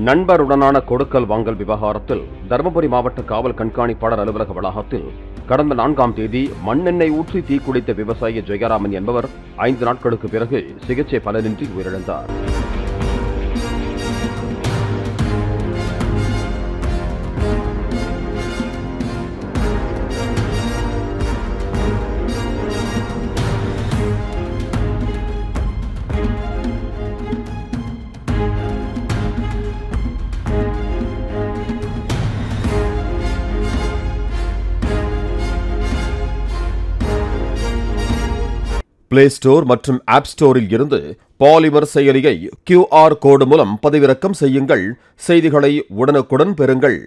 நண்பருடனான கொடுக்கல் வாங்கல் விவகாரத்தில் தருமபுரி மாவட்ட காவல் கண்காணிப்பாளர் அலுவலக வளாகத்தில் கடந்த 4ஆம் தேதி மண்ணெண்ணெய் ஊற்றி தீக்குளித்த விவசாயி ஜெயராமன் என்பவர் 5 நாட்களுக்கு பிறகு சிகிச்சை பலனின்றி உயிரிழந்தார். பிளே ஸ்டோர் மற்றும் ஆப் ஸ்டோரில் இருந்து பாலிமர் செயலியை QR கோடு மூலம் பதிவிறக்கம் செய்யுங்கள். செய்திகளை உடனுக்குடன் பெறுங்கள்.